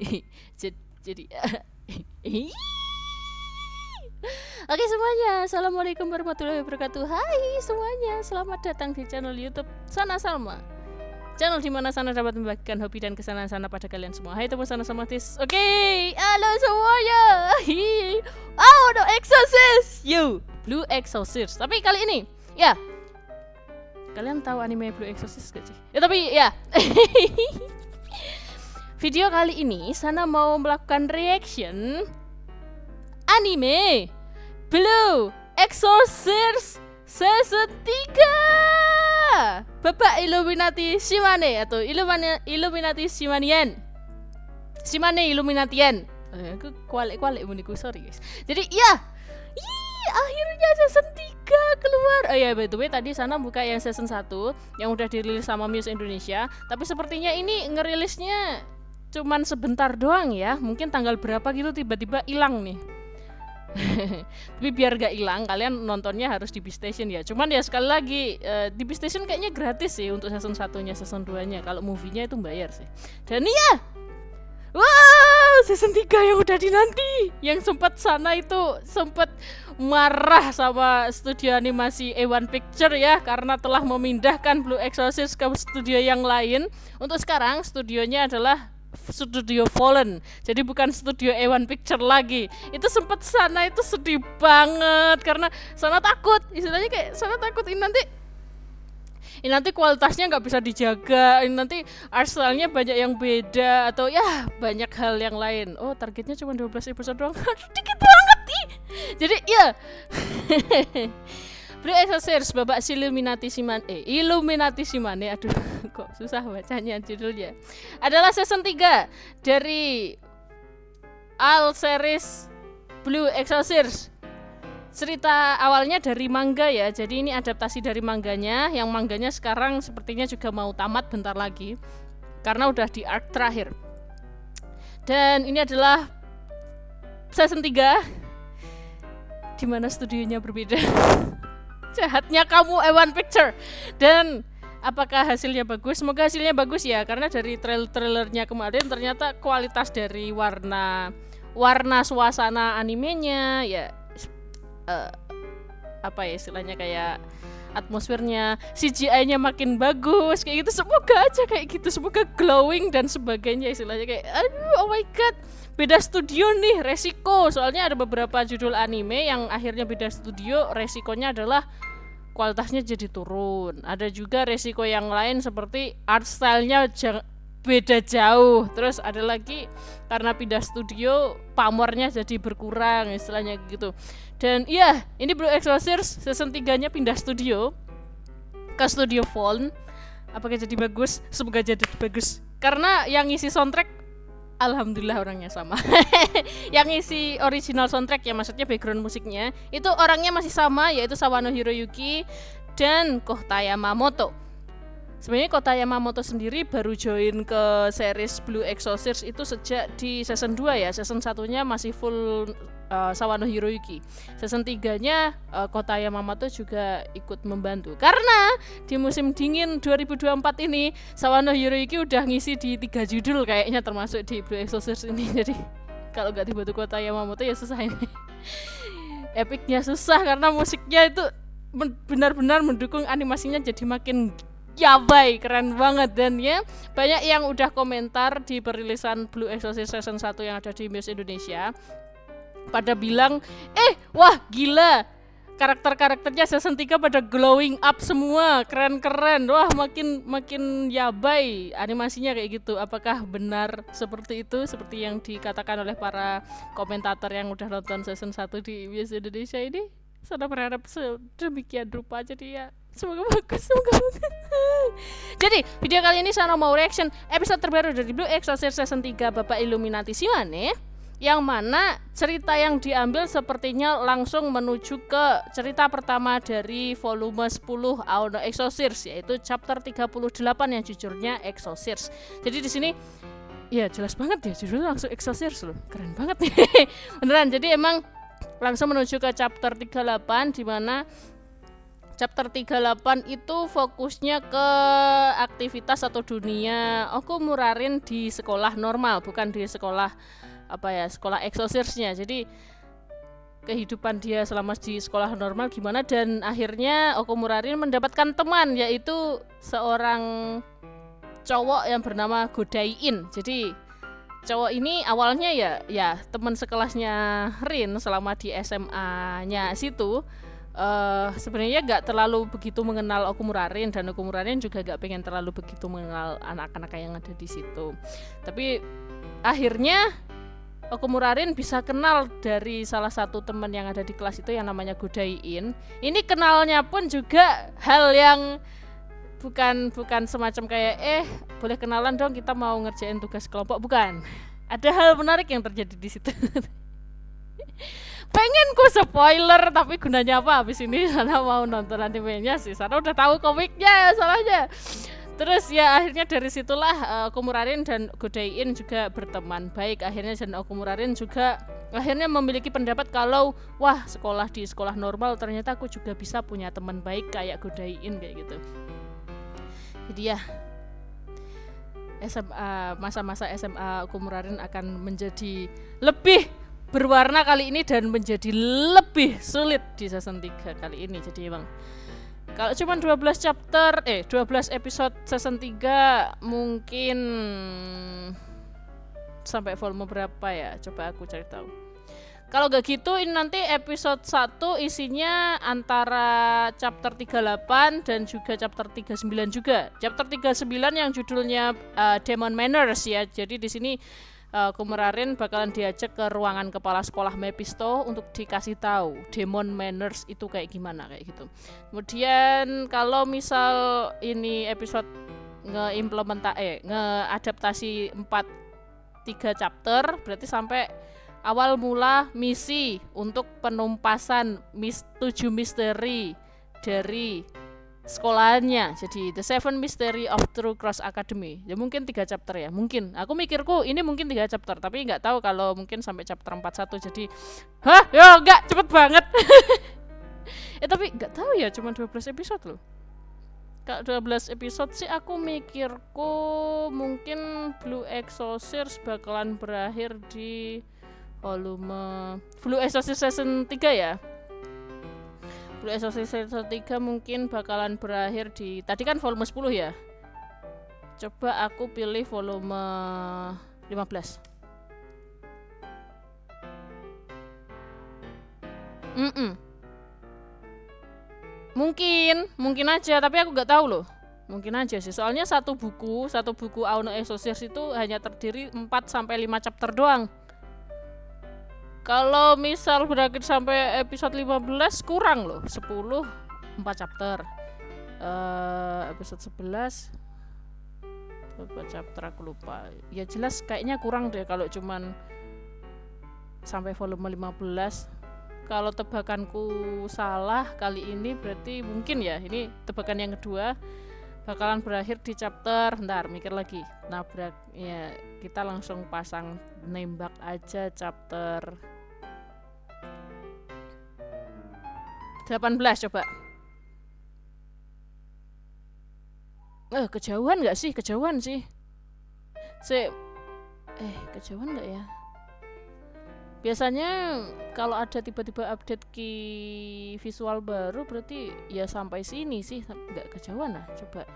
Jadi Oke semuanya, assalamualaikum warahmatullahi wabarakatuh. Hai semuanya, selamat datang di channel YouTube Sana Salma. Channel di mana Sana dapat membagikan hobi dan kesalahan Sana pada kalian semua. Hai teman Sana Samatis. Oke, halo semuanya. Oh, no Exorcist. Blue Exorcist. Tapi kali ini, ya, kalian tahu anime Blue Exorcist gak sih? Ya tapi ya. Video kali ini Sana mau melakukan reaction anime Blue Exorcist Season 3 Bapak Illuminati Shimane atau Illuminati Shimanian Shimane Illuminatian. Aku kualik-kualik muniku, sorry guys. Jadi ya, akhirnya season 3 keluar. Oh ya, by the way tadi Sana buka yang season 1 yang udah dirilis sama Muse Indonesia. Tapi sepertinya ini ngerilisnya cuman sebentar doang ya. Mungkin tanggal berapa gitu tiba-tiba hilang nih. Tapi biar gak hilang, kalian nontonnya harus di B-Station ya. Cuman ya sekali lagi, di B-Station kayaknya gratis sih untuk season 1-nya, season 2-nya. Kalau movie-nya itu bayar sih. Dan iya, wow, season 3 yang udah dinanti. Yang sempat Sana itu sempat marah sama studio animasi A1 Picture ya, karena telah memindahkan Blue Exorcist ke studio yang lain. Untuk sekarang studionya adalah Studio Fallen, jadi bukan studio A1 Picture lagi. Itu sempat Sana itu sedih banget karena Sana takut, istilahnya kayak Sana takut ini nanti kualitasnya nggak bisa dijaga, ini nanti art style-nya banyak yang beda atau ya banyak hal yang lain. Oh, targetnya cuma 12 episode doang. Dikit banget nih. Jadi ya Blue Exorcist Bapak Illuminati Shimane, aduh kok susah bacanya judulnya, adalah season 3 dari All Series Blue Exorcist. Cerita awalnya dari manga ya, jadi ini adaptasi dari mangganya, yang mangganya sekarang sepertinya juga mau tamat bentar lagi karena udah di arc terakhir. Dan ini adalah season 3 di mana studionya berbeda. Jahatnya kamu A1 Picture. Dan apakah hasilnya bagus? Semoga hasilnya bagus ya, karena dari trailernya kemarin ternyata kualitas dari warna suasana animenya ya apa ya istilahnya, kayak atmosfernya, CGI-nya makin bagus kayak gitu. Semoga aja kayak gitu, semoga glowing dan sebagainya, istilahnya kayak aduh, oh my god, beda studio nih, resiko. Soalnya ada beberapa judul anime yang akhirnya beda studio, resikonya adalah kualitasnya jadi turun. Ada juga resiko yang lain seperti art style-nya beda jauh. Terus ada lagi karena pindah studio pamornya jadi berkurang, istilahnya gitu. Dan iya, ini Blue Exorcist season 3-nya pindah studio ke Studio Fallen. Apakah jadi bagus? Semoga jadi bagus. Karena yang ngisi soundtrack alhamdulillah orangnya sama. Yang ngisi original soundtrack ya, maksudnya background musiknya itu orangnya masih sama, yaitu Sawano Hiroyuki dan Kota Yamamoto. Sebenarnya Kota Yamamoto sendiri baru join ke series Blue Exorcist itu sejak di season 2 ya. Season 1-nya masih full Sawano Hiroyuki. Season 3-nya Kota Yamamoto juga ikut membantu. Karena di musim dingin 2024 ini Sawano Hiroyuki udah ngisi di 3 judul kayaknya, termasuk di Blue Exorcist ini. Jadi kalau nggak dibantu Kota Yamamoto ya susah ini. Epicnya susah karena musiknya itu benar-benar mendukung animasinya jadi makin yabai, keren banget. Dan ya banyak yang udah komentar di perilisan Blue Exorcist season 1 yang ada di Muse Indonesia, pada bilang wah gila, karakter-karakternya season 3 pada glowing up semua, keren-keren, wah makin yabai animasinya kayak gitu. Apakah benar seperti itu, seperti yang dikatakan oleh para komentator yang udah nonton season 1 di Muse Indonesia ini? Saya berharap sedemikian rupa, jadi ya semoga bagus. Jadi video kali ini Sana mau reaction episode terbaru dari Blue Exorcist season 3 Bapak Illuminati Shimane, yang mana cerita yang diambil sepertinya langsung menuju ke cerita pertama dari volume 10 Aono Exorcist, yaitu chapter 38 yang jujurnya Exorcist. Jadi di sini ya jelas banget ya judulnya langsung Exorcist loh, keren banget nih. Beneran, jadi emang langsung menuju ke chapter 38 di mana chapter 38 itu fokusnya ke aktivitas atau dunia Okumurarin di sekolah normal, bukan di sekolah sekolah exorcisnya. Jadi kehidupan dia selama di sekolah normal gimana, dan akhirnya Okumurarin mendapatkan teman, yaitu seorang cowok yang bernama Godai-in. Jadi cowok ini awalnya ya teman sekelasnya Rin selama di SMA-nya situ. Sebenarnya gak terlalu begitu mengenal Okumurarin, dan Okumurarin juga gak pengen terlalu begitu mengenal anak-anak yang ada di situ. Tapi akhirnya Okumurarin bisa kenal dari salah satu teman yang ada di kelas itu yang namanya Godai-in. Ini kenalnya pun juga hal yang bukan semacam kayak boleh kenalan dong, kita mau ngerjain tugas kelompok, bukan. Ada hal menarik yang terjadi di situ. Pengen ku spoiler, tapi gunanya apa habis ini? Sana mau nonton animenya sih, sana udah tahu komiknya salahnya. Terus ya akhirnya dari situlah Okumurarin dan Godai-in juga berteman baik. Akhirnya dan Okumurarin juga akhirnya memiliki pendapat kalau sekolah di sekolah normal ternyata aku juga bisa punya teman baik kayak Godai-in kayak gitu. Jadi ya masa-masa SMA Okumurarin akan menjadi lebih berwarna kali ini dan menjadi lebih sulit di season 3 kali ini. Jadi emang kalau cuma 12 episode season 3 mungkin sampai volume berapa ya? Coba aku cari tahu. Kalau gak gitu ini nanti episode 1 isinya antara chapter 38 dan juga chapter 39 juga. Chapter 39 yang judulnya Demon Manners ya. Jadi di sini Okumurarin bakalan diajak ke ruangan kepala sekolah Mephisto untuk dikasih tahu Demon Manners itu kayak gimana kayak gitu. Kemudian kalau misal ini episode ngeadaptasi 3 chapter, berarti sampai awal mula misi untuk penumpasan 7 misteri dari sekolahannya. Jadi The Seven Mystery of True Cross Academy. Ya mungkin 3 chapter ya. Mungkin. Aku mikirku ini mungkin 3 chapter, tapi nggak tahu kalau mungkin sampai chapter 41. Jadi enggak cepet banget. Tapi nggak tahu ya, cuma 12 episode loh. Kalau 12 episode sih aku mikirku mungkin Blue Exorcist bakalan berakhir di volume Blue Exorcist season 3 ya. Blue Exorcist season 3 mungkin bakalan berakhir di, tadi kan volume 10 ya. Coba aku pilih volume 15. Mungkin aja, tapi aku nggak tahu loh. Mungkin aja sih. Soalnya satu buku Aono Exorcist itu hanya terdiri 4 sampai 5 chapter doang. Kalau misal berakhir sampai episode 15 kurang loh, 10 4 chapter. Episode 11 berapa chapter aku lupa. Ya jelas kayaknya kurang deh kalau cuman sampai volume 15. Kalau tebakanku salah kali ini berarti mungkin ya, ini tebakan yang kedua bakalan berakhir di chapter, mikir lagi. Ya kita langsung pasang nembak aja chapter 18 coba. Kejauhan nggak sih? Kejauhan sih. Kejauhan nggak ya? Biasanya kalau ada tiba-tiba update ki visual baru berarti ya sampai sini sih, nggak kejauhan lah. Coba.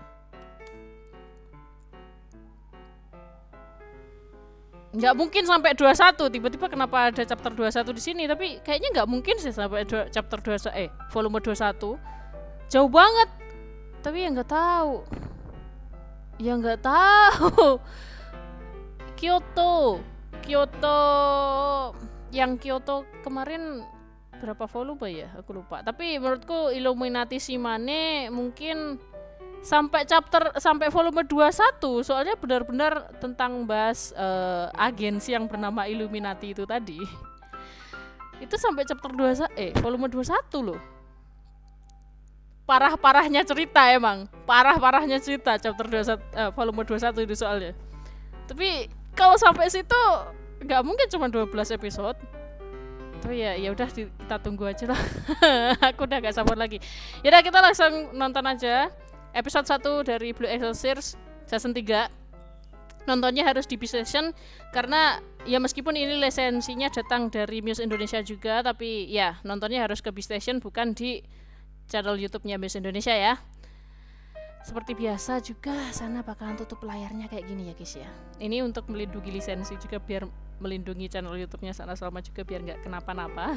Nggak mungkin sampai 21, tiba-tiba kenapa ada chapter 21 di sini, tapi kayaknya nggak mungkin sih sampai chapter 21 volume 21. Jauh banget. Tapi ya nggak tahu. Kyoto yang Kyoto kemarin berapa volume ya? Aku lupa. Tapi menurutku Illuminati Shimane mungkin sampai volume 21, soalnya benar-benar tentang bahas agensi yang bernama Illuminati itu tadi. Itu sampai chapter volume 21 loh. Parah-parahnya cerita emang. Parah-parahnya cerita chapter 21 volume 21 itu soalnya. Tapi kalau sampai situ nggak mungkin cuma 12 episode. Tuh ya udah kita tunggu aja lah. Aku udah gak sabar lagi. Yaudah kita langsung nonton aja episode 1 dari Blue Exorcist season 3. Nontonnya harus di B-Station karena ya meskipun ini lisensinya datang dari Muse Indonesia juga, tapi ya nontonnya harus ke B-Station bukan di channel YouTube-nya Muse Indonesia ya. Seperti biasa juga sana bakalan tutup layarnya kayak gini ya guys ya. Ini untuk melindungi lisensi juga, biar melindungi channel YouTube-nya Sana Salma juga biar nggak kenapa-napa.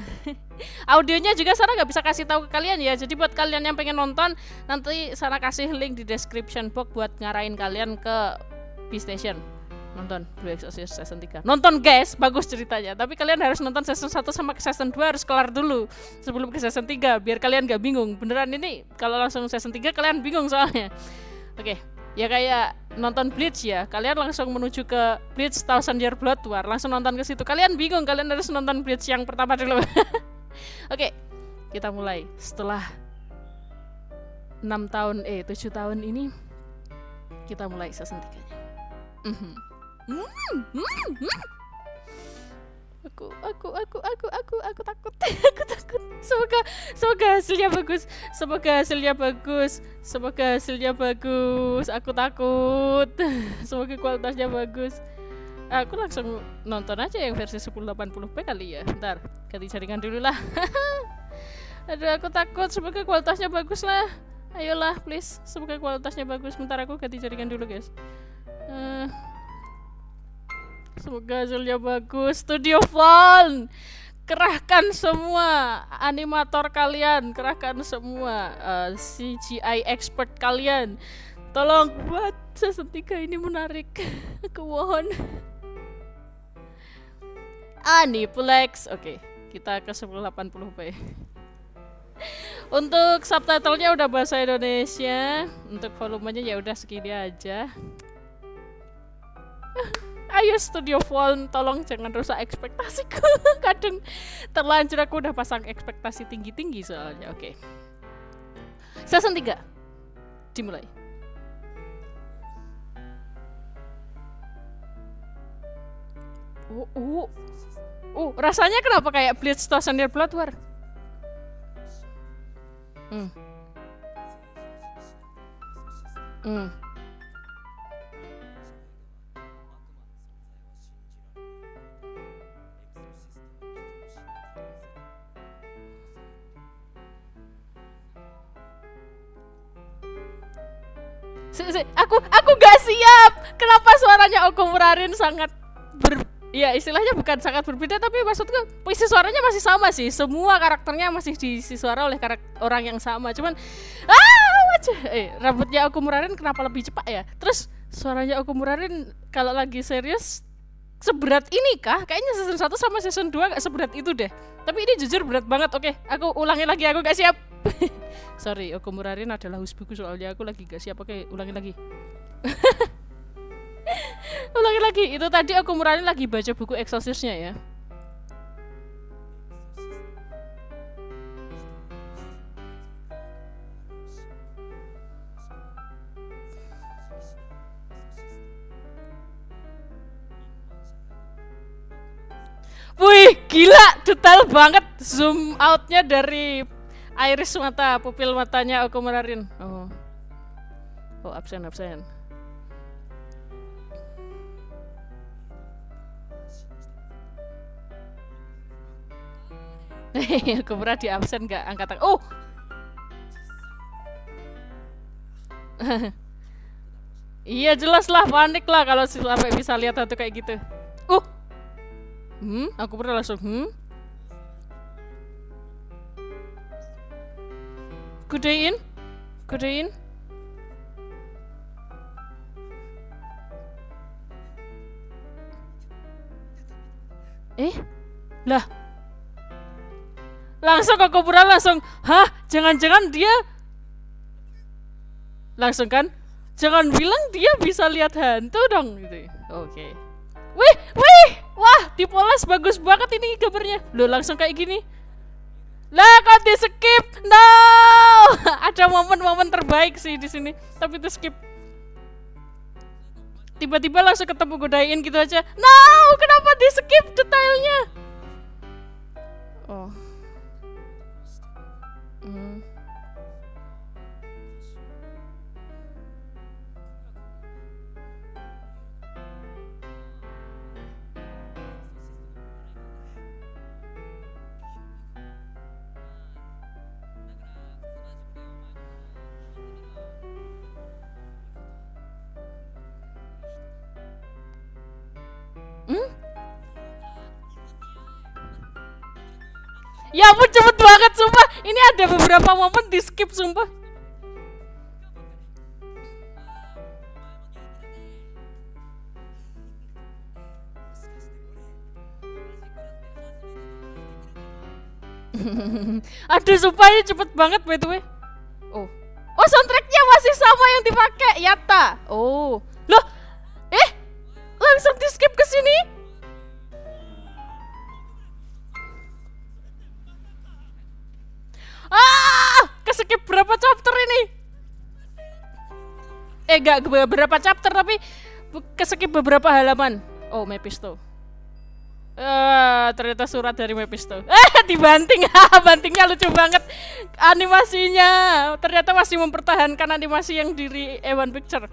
Audionya juga Sana nggak bisa kasih tahu ke kalian ya. Jadi buat kalian yang pengen nonton, nanti Sana kasih link di description box buat ngarahin kalian ke B-Station nonton Blue Exorcist season 3. Nonton guys, bagus ceritanya. Tapi kalian harus nonton season 1 sama ke season 2 harus kelar dulu sebelum ke season 3 biar kalian gak bingung. Beneran ini kalau langsung season 3 kalian bingung soalnya. Oke, ya kayak nonton Bleach ya. Kalian langsung menuju ke Bleach Thousand Year Blood War, langsung nonton ke situ. Kalian bingung, kalian harus nonton Bleach yang pertama dulu. Oke, kita mulai. Setelah 7 tahun ini kita mulai season 3-nya. Aku takut. Aku takut. Semoga hasilnya bagus. Aku takut. Semoga kualitasnya bagus. Aku langsung nonton aja yang versi 1080p kali ya. Bentar, ganti jaringan dulu lah. Aduh, aku takut. Semoga kualitasnya bagus lah. Ayolah, please. Semoga kualitasnya bagus. Bentar, aku ganti jaringan dulu, guys. Semoga hasilnya bagus. Studio Phone, kerahkan semua animator kalian, kerahkan semua CGI expert kalian. Tolong buat season 3 ini menarik. Aku mohon. Aniplex. Oke, kita ke 1080p. Untuk subtitlenya udah bahasa Indonesia. Untuk volumenya ya udah segini aja. Ayo Studio Phone, tolong jangan rusak ekspektasiku. Kadang terlanjur aku udah pasang ekspektasi tinggi-tinggi soalnya. Oke. Season 3 dimulai. Rasanya kenapa kayak Bleach Thousand Year Blood War? Aku gak siap. Kenapa suaranya Okumurarin sangat ya istilahnya bukan sangat berbeda, tapi maksudku isi suaranya masih sama sih. Semua karakternya masih diisi suara oleh orang yang sama. Cuman rambutnya Okumurarin kenapa lebih cepat ya? Terus suaranya Okumurarin kalau lagi serius seberat ini kah? Kayaknya season 1 sama season 2 gak seberat itu deh. Tapi ini jujur berat banget. Oke, aku ulangi lagi, aku gak siap. Sorry, Okumurarin adalah husbuku soalnya aku lagi gak siap. Oke, ulangi lagi. Ulangi lagi. Itu tadi Okumurarin lagi baca buku Exorcist-nya ya. Wih, gila, detail banget zoom outnya dari iris mata, pupil matanya Okumurarin. Oh, absen. Okumura di absen gak angkat tangan. Oh. Iya jelas lah, panik lah kalau sampai bisa lihat hantu kayak gitu. Aku pernah langsung Kudein. Lah. Langsung aku pernah langsung, jangan-jangan dia langsung kan? Jangan bilang dia bisa lihat hantu dong gitu. Oke. Wih, wah, dipoles bagus banget ini gambarnya. Loh, langsung kayak gini. Lah, kok di skip? No, ada momen-momen terbaik sih di sini, tapi di skip. Tiba-tiba langsung ketemu Godain gitu aja. No, kenapa di skip detailnya? Ya ampun cepet banget sumpah. Ini ada beberapa momen di skip sumpah. Aduh sumpah ini cepet banget by the way. Oh. Oh soundtracknya masih sama yang dipakai Yata. Oh. Loh. Eh langsung di skip ke sini. Keskip berapa chapter ini? Gak beberapa chapter tapi keskip beberapa halaman. Oh Mephisto. Ternyata surat dari Mephisto. Dibanting. Bantingnya lucu banget. Animasinya ternyata masih mempertahankan animasi yang di A1 Picture.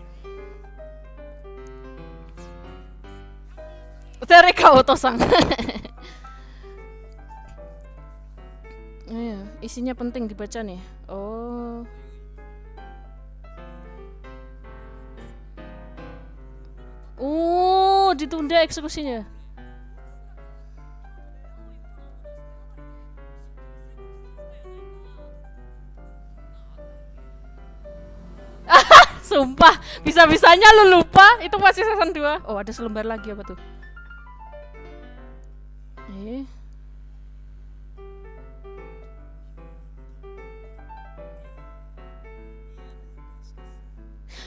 Dari Kaoto-sang. Isinya penting dibaca nih. Oh. Ditunda eksekusinya. Sumpah, bisa-bisanya lu lupa itu masih season 2. Oh, ada selembar lagi apa tuh?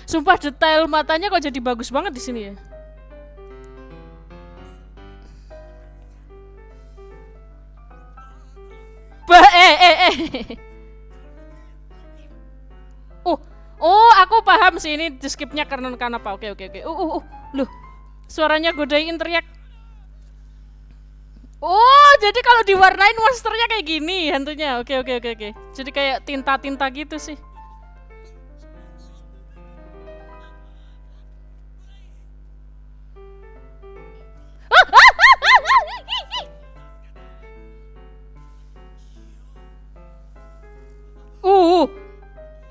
Sumpah detail matanya kok jadi bagus banget di sini ya. Oh, aku paham sih ini di skipnya karena apa. Oke. Loh, suaranya Godain teriak. Oh, jadi kalau diwarnain monsternya kayak gini hantunya. Oke. Jadi kayak tinta-tinta gitu sih.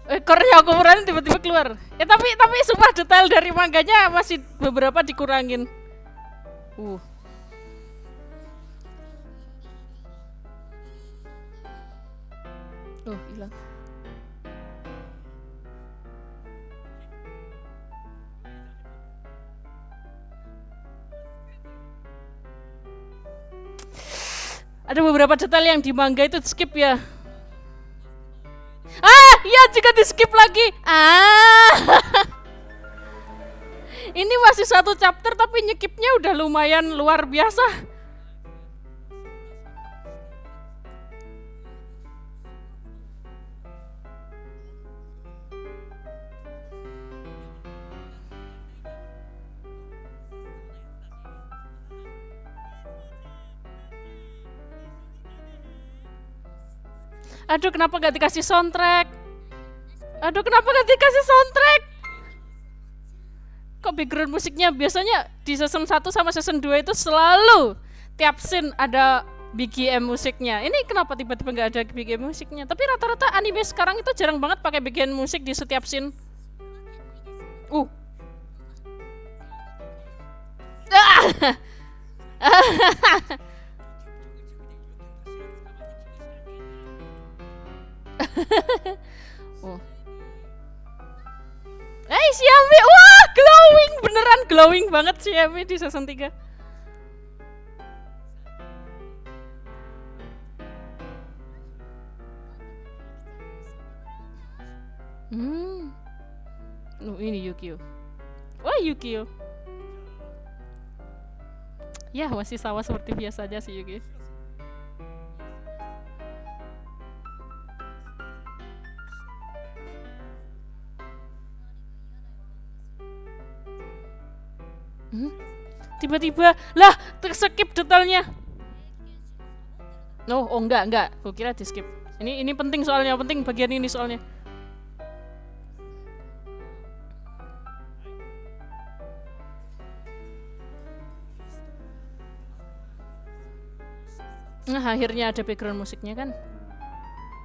Ekornya ukuran tiba-tiba keluar. Tapi sumpah detail dari manganya masih beberapa dikurangin. Hilang. Ada beberapa detail yang di manga itu skip ya. Iya juga di skip lagi. Ini masih satu chapter tapi nyekipnya udah lumayan luar biasa. Aduh kenapa gak dikasih soundtrack? Kok background musiknya biasanya di season 1 sama season 2 itu selalu tiap scene ada BGM musiknya. Ini kenapa tiba-tiba gak ada BGM musiknya? Tapi rata-rata anime sekarang itu jarang banget pakai BGM musik di setiap scene. Si Yami, wah glowing, beneran glowing banget si Yami di season 3. Ini Yukio. Wah Yukio. Ya masih sama seperti biasa aja si Yukio. Tiba-tiba lah skip detailnya. Enggak. Gue kira di skip. Ini penting soalnya, penting bagian ini soalnya. Nah, akhirnya ada background musiknya kan.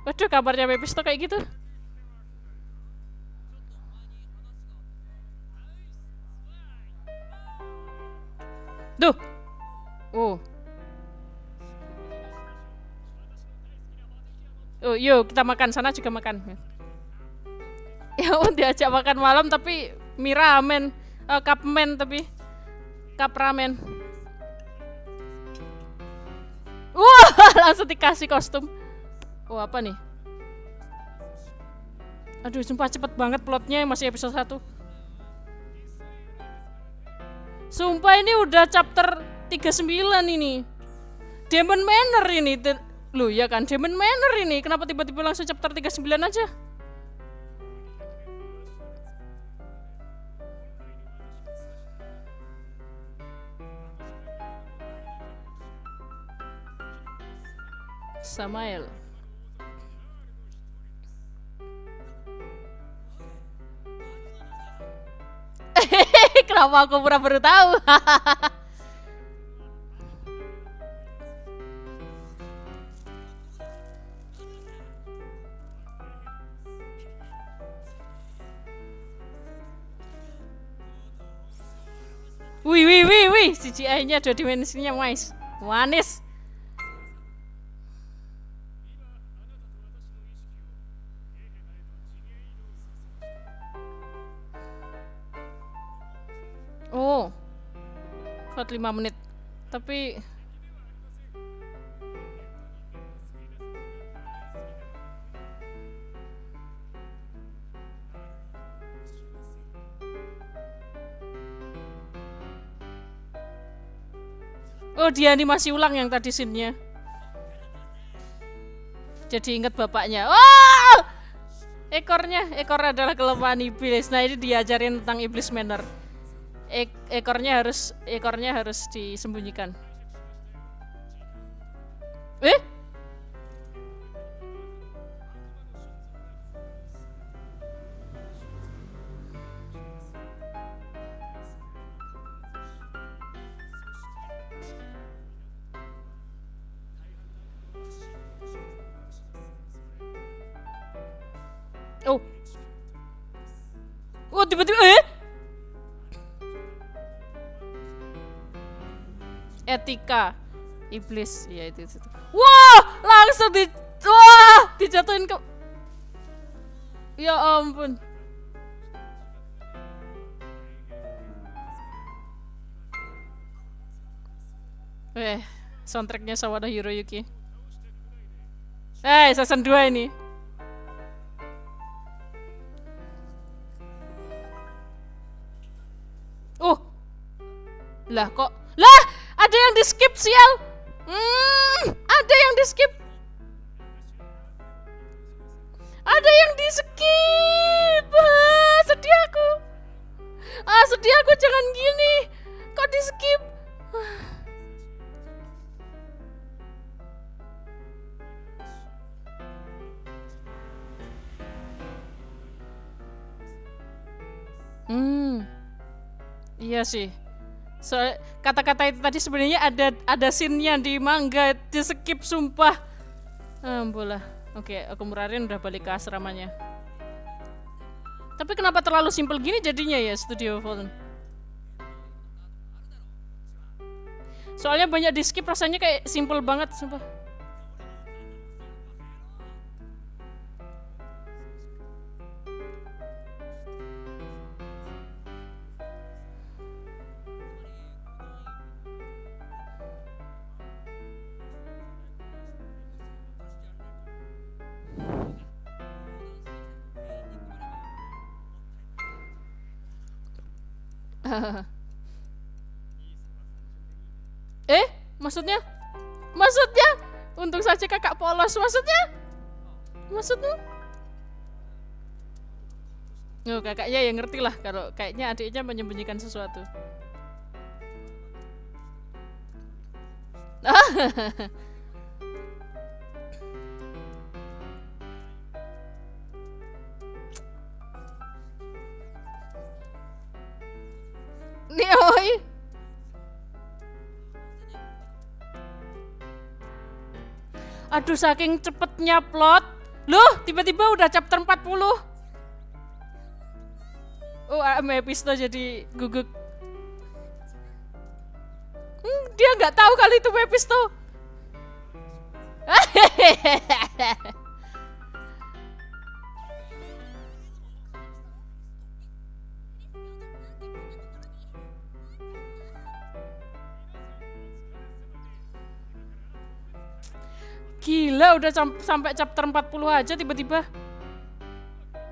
Waduh, kabarnya Mephisto kayak gitu. Duh. Tuh, yuk kita makan, sana juga makan. Ya ampun, diajak makan malam tapi mie ramen, cup men tapi cup ramen. Wah, langsung dikasih kostum. Oh, apa nih? Aduh, sumpah cepet banget plotnya, masih episode 1. Sumpah ini udah chapter 39 ini. Demon Manor ini. Loh ya kan, Demon Manor ini. Kenapa tiba-tiba langsung chapter 39 aja? Samael. Kenapa aku pura baru tahu? Wih, CGI-nya 2 dimensinya manis. Oh, buat 5 menit. Tapi oh, dia animasi ulang yang tadi scene-nya. Jadi ingat bapaknya. Oh! Ekor adalah kelemahan iblis. Nah, ini diajarin tentang iblis manor. Ekornya harus disembunyikan. Oh, tiba-tiba etika iblis, ya itu. Wah, langsung dijatuhin ke. Ya ampun. Soundtracknya Sawada Hiroyuki. Season 2 ini. Lah kok? Lah, ada yang di skip sial. Ada yang di skip. Sedih aku. Sedih aku, jangan gini. Kok di skip? Iya sih. So, kata-kata itu tadi sebenarnya ada scene-nya di manga, di skip sumpah. Bola. Oke, aku Murarin udah balik ke asramanya. Tapi kenapa terlalu simple gini jadinya ya Studio Fallen? Soalnya banyak di skip, rasanya kayak simple banget sumpah. Maksudnya? Untung saja kakak polos. Maksudnya? Oh, kakaknya yang ngerti lah kalau kayaknya adiknya menyembunyikan sesuatu. Nioi. Aduh, saking cepetnya plot. Loh, tiba-tiba udah chapter 40. Oh, Mephisto jadi gugup. Dia nggak tahu kali itu Mephisto. Gila, udah sampai chapter 40 aja tiba-tiba.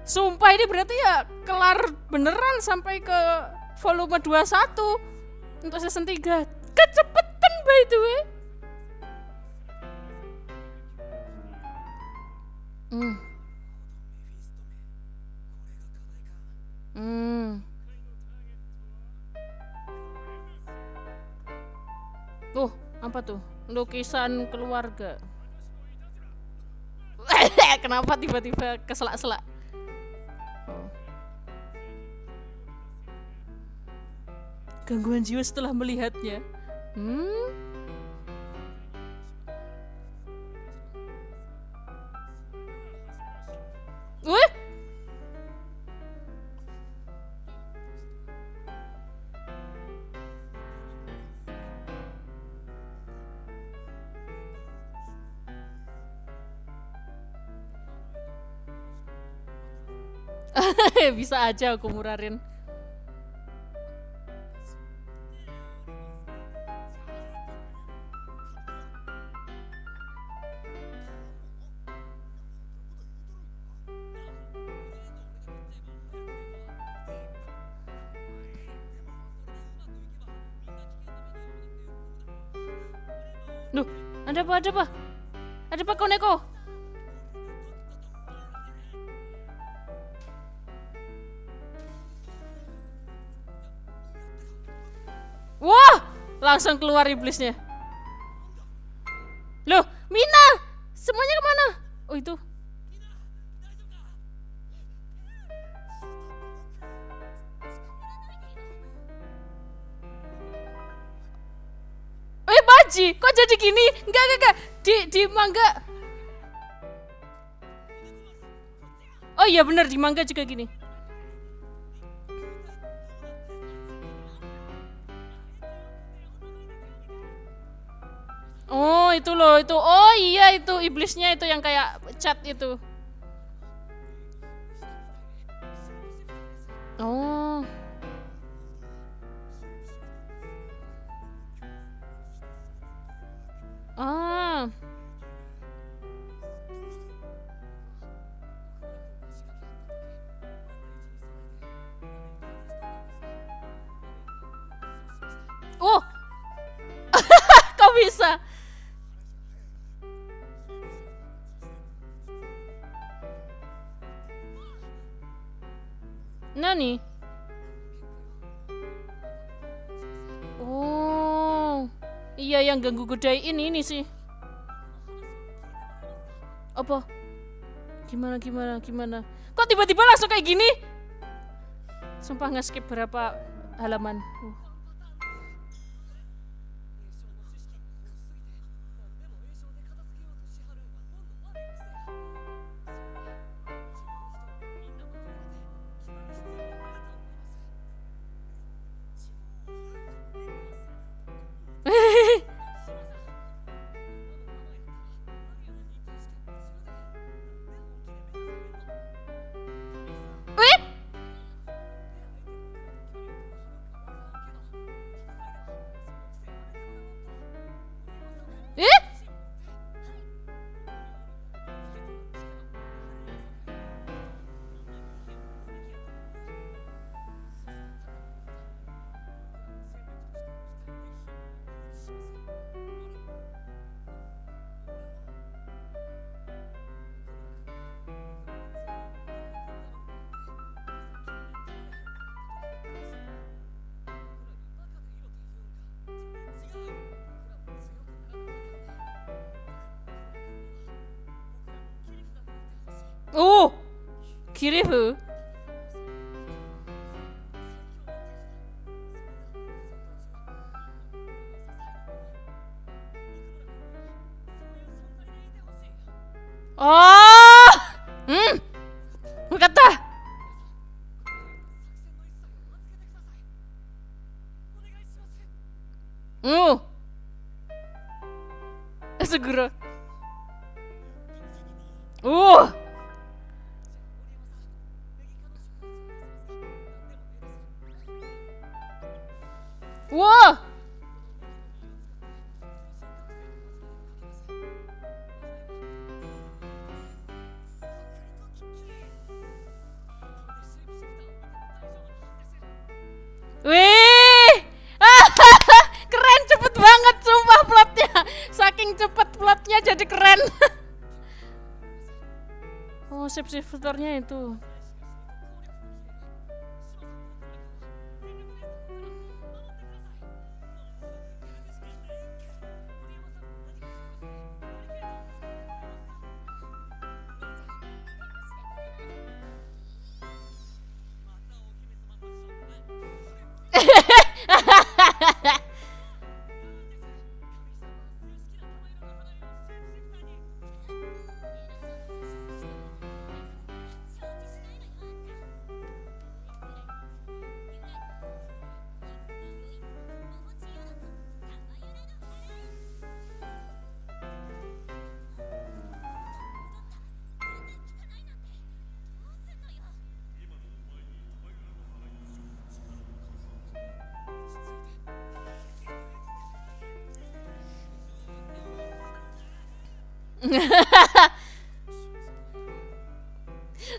Sumpah ini berarti ya kelar beneran sampai ke volume 21 untuk season 3. Kecepetan by the way. Apa tuh? Lukisan keluarga. Kenapa tiba-tiba keselak-selak? Gangguan jiwa setelah melihatnya. Wih! Bisa aja aku murarin. Duh, ada apa? Ada apa Koneko? Wah, langsung keluar iblisnya. Loh, Mina, semuanya kemana? Oh itu. Baji, kok jadi gini? Enggak. Di manga. Oh iya bener, di manga juga gini. Oh itu loh, itu. Oh iya itu iblisnya itu yang kayak cat itu. Oh. Ah. Oh. Kok bisa? Nani? Oh. Iya yang ganggu Godai ini sih. Apa? Gimana? Kok tiba-tiba langsung kayak gini? Sumpah nge-skip berapa halaman. Oh, Kirifu. Oh, kata. Segera. Wah. jadi keren. Oh, shifternya itu.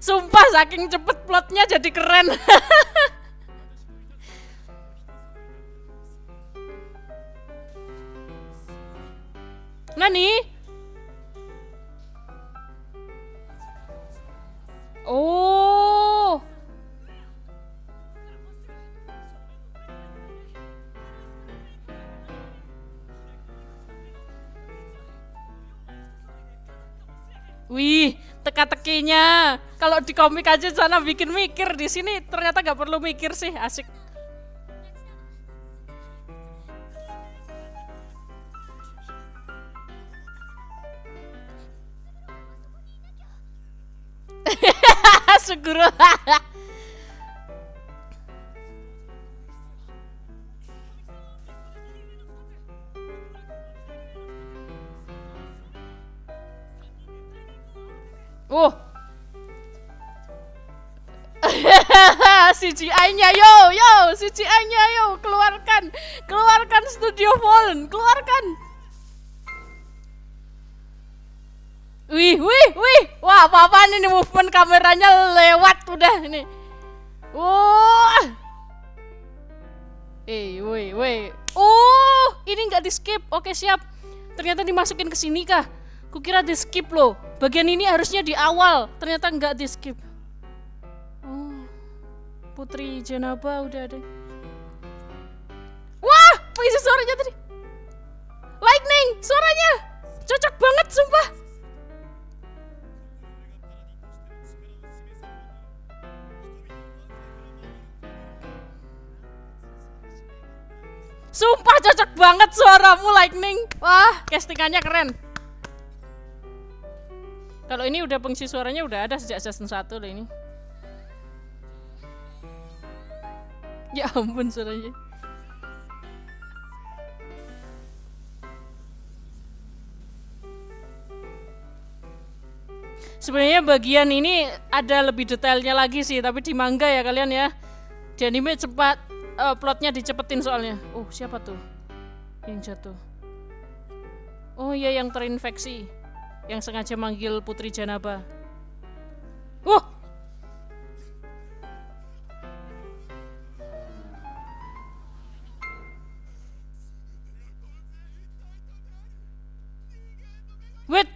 Sumpah saking cepet plotnya jadi keren. Nani? Oh. Wih, teka-tekinya. Kalau di komik aja sana bikin mikir, di sini ternyata nggak perlu mikir sih, asik. Suguro. CGI-nya yo, CGI-nya yo, keluarkan Studio Fallen, keluarkan. Wih, wah apa-apaan ini movement kameranya lewat udah ini. Wah. Wih. Oh, ini nggak di skip. Oke siap. Ternyata dimasukin ke sini kah? Kukira di skip loh. Bagian ini harusnya di awal, ternyata nggak di skip. Oh, Putri Janaba udah ada. Wah, pengisi suaranya tadi. Lightning, suaranya cocok banget sumpah. Sumpah cocok banget suaramu Lightning. Wah, castingannya keren. Kalau ini udah pengisi suaranya udah ada sejak season 1 loh ini. Ya ampun suaranya. Sebenarnya bagian ini ada lebih detailnya lagi sih, tapi di manga ya kalian ya. Di anime cepat plotnya dicepetin soalnya. Oh, siapa tuh yang jatuh? Oh iya, yang terinfeksi, yang sengaja manggil Putri Janaba. Wait,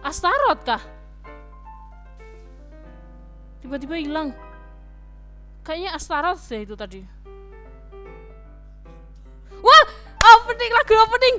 Astaroth kah? Tiba-tiba hilang. Kayaknya Astaroth deh itu tadi. Wah, opening, lagu opening.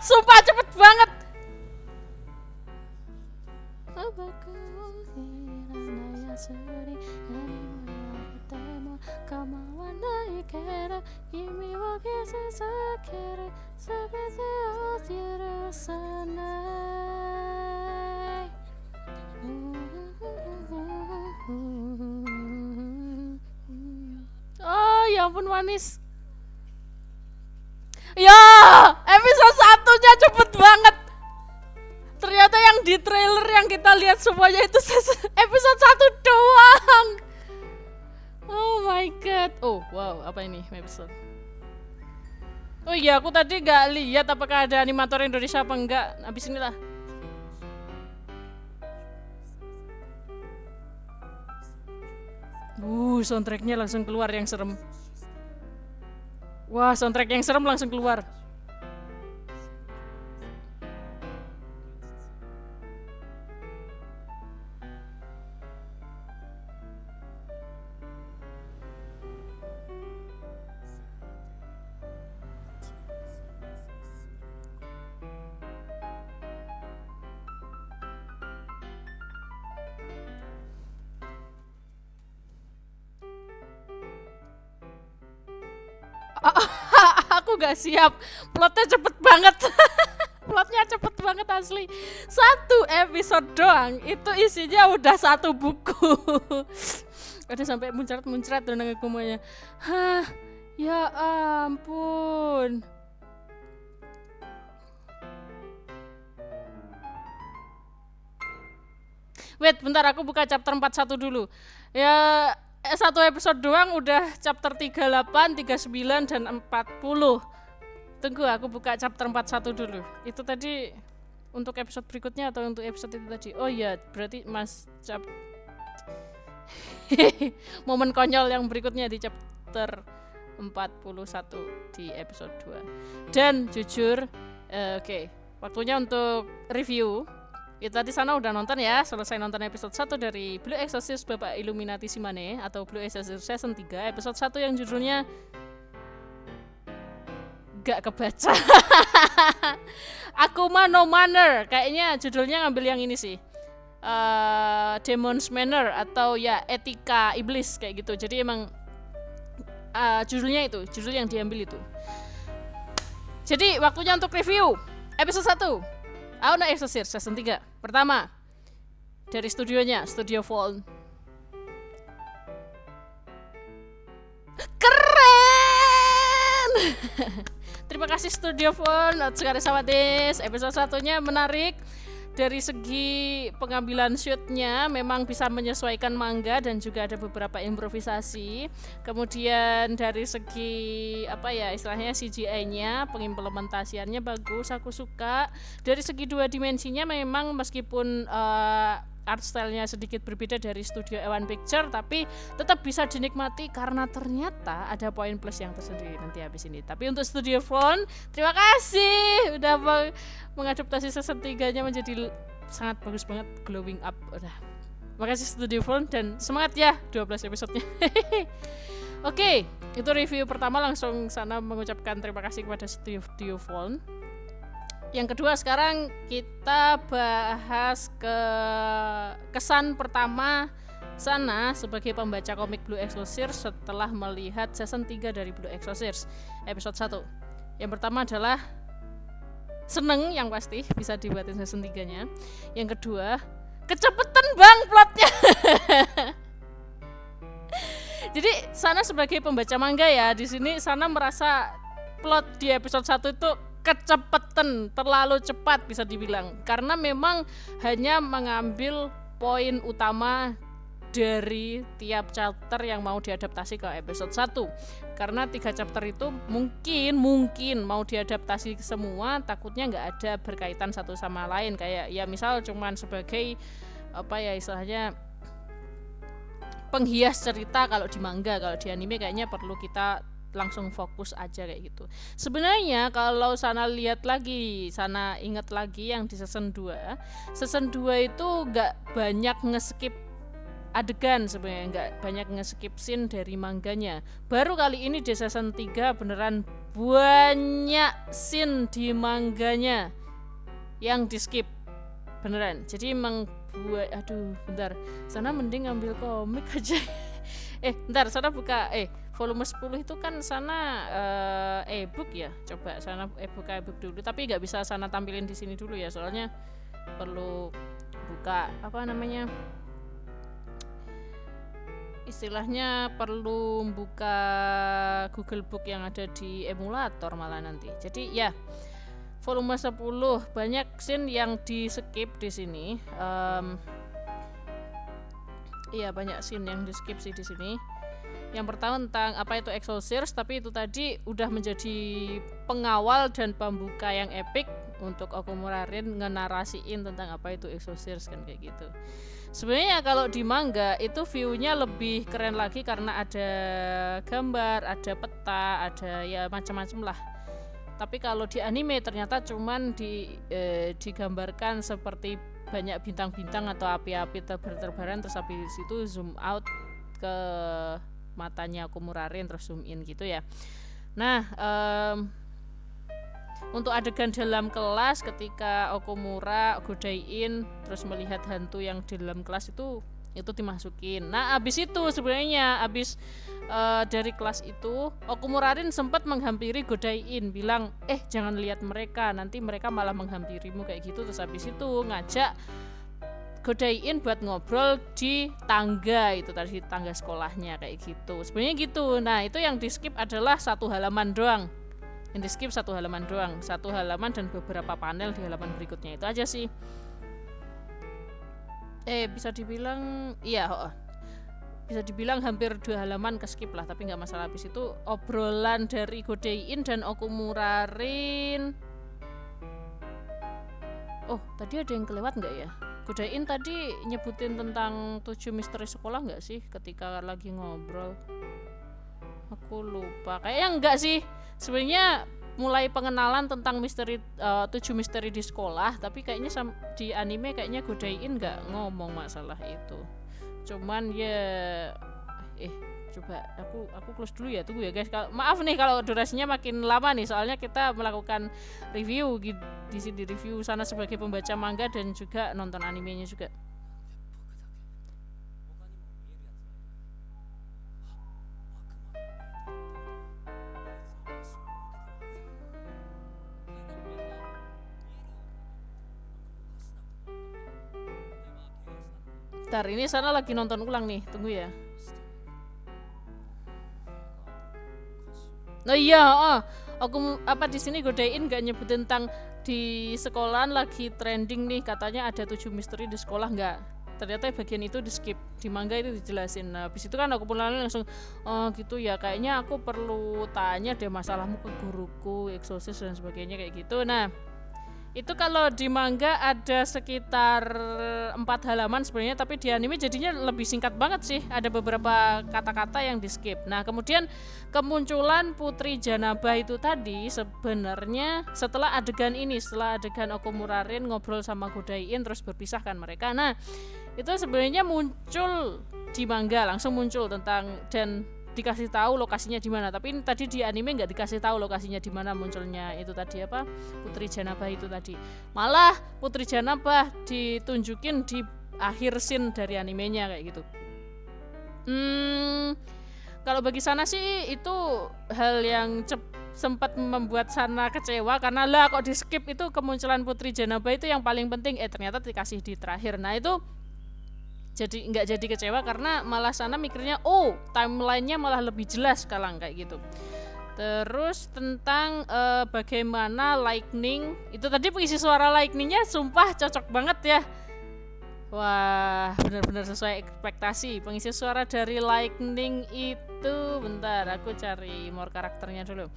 Sumpah cepet banget. ampun manis. Ya, episode satunya cepet banget. Ternyata yang di trailer yang kita lihat semuanya itu episode 1 doang. Oh my god. Oh wow, apa ini episode? Oh iya, aku tadi gak lihat apakah ada animator Indonesia apa enggak. Habis inilah. Soundtracknya langsung keluar yang serem. Wah, soundtrack yang serem langsung keluar. Aku gak siap. Plotnya cepet banget. Plotnya cepet banget asli. 1 episode doang itu isinya udah 1 buku. Ada sampai muncrat-muncrat dan ngomongnya. Hah, ya ampun. Wait, bentar aku buka chapter 41 dulu. Ya, 1 episode doang udah chapter 38, 39 dan 40. Tunggu aku buka chapter 41 dulu. Itu tadi untuk episode berikutnya atau untuk episode itu tadi? Oh iya, berarti momen konyol yang berikutnya di chapter 41 di episode 2. Dan jujur, oke, waktunya untuk review. Itu tadi Sana udah nonton ya, selesai nonton episode 1 dari Blue Exorcist Bapak Illuminati Simane atau Blue Exorcist Season 3, episode 1 yang judulnya gak kebaca. Akuma no Manner, kayaknya judulnya ngambil yang ini sih. Demon's Manner atau ya etika iblis kayak gitu. Jadi emang judulnya itu, judul yang diambil itu. Jadi waktunya untuk review episode 1 Aona Exorcist Season 3. Pertama, dari studionya, Studio Phone. Keren! Terima kasih Studio Phone, sekali sawadis. Episode 1-nya menarik. Dari segi pengambilan shootnya memang bisa menyesuaikan manga dan juga ada beberapa improvisasi. Kemudian dari segi apa ya istilahnya CGI-nya, pengimplementasiannya bagus, aku suka. Dari segi 2 dimensinya memang meskipun art style-nya sedikit berbeda dari studio A1 Picture, tapi tetap bisa dinikmati karena ternyata ada poin plus yang tersendiri nanti habis ini. Tapi untuk Studio Phone, terima kasih udah mengadaptasi season 3-nya menjadi sangat bagus banget, glowing up. Udah. Makasih Studio Phone dan semangat ya 12 episodenya. Oke, itu review pertama, langsung Sana mengucapkan terima kasih kepada Studio Phone. Yang kedua sekarang kita bahas kesan pertama Sana sebagai pembaca komik Blue Exorcist setelah melihat season 3 dari Blue Exorcist episode 1. Yang pertama adalah seneng yang pasti bisa dibuatin season 3-nya. Yang kedua, kecepetan bang plotnya. Jadi Sana sebagai pembaca manga ya, di sini Sana merasa plot di episode 1 itu kecepetan, terlalu cepat bisa dibilang, karena memang hanya mengambil poin utama dari tiap chapter yang mau diadaptasi ke episode 1. Karena 3 chapter itu mungkin mau diadaptasi semua, takutnya nggak ada berkaitan satu sama lain, kayak ya misal cuman sebagai apa ya istilahnya penghias cerita kalau di manga. Kalau di anime kayaknya perlu kita langsung fokus aja kayak gitu. Sebenarnya kalau Sana lihat lagi, Sana ingat lagi yang di season 2 itu gak banyak nge-skip adegan, sebenarnya gak banyak nge-skip scene dari mangganya. Baru kali ini di season 3 beneran banyak scene di mangganya yang di skip beneran. Jadi emang bentar, Sana mending ambil komik aja. Bentar, Sana buka volume 10 itu kan Sana e-book ya. Coba Sana buka e-book dulu, tapi nggak bisa Sana tampilin di sini dulu ya, soalnya perlu buka apa namanya istilahnya perlu buka Google Book yang ada di emulator malah nanti. Jadi ya, volume 10 banyak scene yang di skip di sini. Iya, banyak scene yang di skip sih di sini. Yang pertama tentang apa itu Exorcist, tapi itu tadi udah menjadi pengawal dan pembuka yang epic untuk Okumura Rin ngenarasiin tentang apa itu Exorcist kan kayak gitu. Sebenarnya kalau di manga itu view-nya lebih keren lagi karena ada gambar, ada peta, ada ya macam-macam lah. Tapi kalau di anime ternyata cuman digambarkan seperti banyak bintang-bintang atau api-api terbar-terbaran, terus habis itu zoom out ke matanya Okumura Rin terus zoom in gitu ya. Nah, untuk adegan dalam kelas ketika Okumura godain terus melihat hantu yang di dalam kelas itu dimasukin. Nah, abis itu sebenarnya dari kelas itu Okumura Rin sempat menghampiri godain, bilang jangan lihat mereka, nanti mereka malah menghampirimu kayak gitu. Terus abis itu ngajak godain buat ngobrol di tangga itu tadi, tangga sekolahnya kayak gitu. Sebenarnya gitu. Nah, itu yang di skip adalah 1 halaman doang. Yang di skip 1 halaman doang, 1 halaman dan beberapa panel di halaman berikutnya, itu aja sih. Bisa dibilang bisa dibilang hampir 2 halaman ke skip lah, tapi nggak masalah. Habis itu obrolan dari godain dan Okumura Rin. Oh, tadi ada yang kelewat nggak ya? Godain tadi nyebutin tentang 7 misteri sekolah nggak sih ketika lagi ngobrol? Aku lupa. Kayaknya enggak sih. Sebenarnya mulai pengenalan tentang 7 misteri di sekolah, tapi kayaknya di anime kayaknya godain nggak ngomong masalah itu. Cuman ya coba aku close dulu ya, tunggu ya guys. Maaf nih kalau durasinya makin lama nih, soalnya kita melakukan review di sini, review sana sebagai pembaca manga dan juga nonton animenya juga. Bentar, ini sana lagi nonton ulang nih, tunggu ya. Oh iya, aku di sini godain gak nyebut tentang di sekolahan lagi trending nih, katanya ada 7 misteri di sekolah, nggak. Ternyata bagian itu di skip, di manga itu dijelasin. Nah, habis itu kan aku pulang langsung, oh gitu ya, kayaknya aku perlu tanya deh masalahmu ke guruku, Exorcist dan sebagainya kayak gitu. Nah, itu kalau di manga ada sekitar 4 halaman sebenarnya, tapi di anime jadinya lebih singkat banget sih. Ada beberapa kata-kata yang di skip. Nah, kemudian kemunculan Putri Janaba itu tadi sebenarnya setelah adegan ini, setelah adegan Okumura Rin ngobrol sama godain terus berpisahkan mereka. Nah, itu sebenarnya muncul di manga, langsung muncul tentang dan dikasih tahu lokasinya di mana. Tapi tadi di anime nggak dikasih tahu lokasinya di mana munculnya itu tadi Putri Janabah itu tadi. Malah Putri Janabah ditunjukin di akhir scene dari animenya kayak gitu. Kalau bagi Sana sih itu hal yang sempat membuat Sana kecewa karena lah kok di skip itu kemunculan Putri Janabah itu yang paling penting, ternyata dikasih di terakhir. Nah, itu jadi nggak jadi kecewa karena malah Sana mikirnya timelinenya malah lebih jelas sekarang kayak gitu. Terus tentang bagaimana Lightning itu tadi, pengisi suara Lightningnya sumpah cocok banget ya. Wah, benar-benar sesuai ekspektasi. Pengisi suara dari Lightning itu, bentar aku cari more karakternya dulu.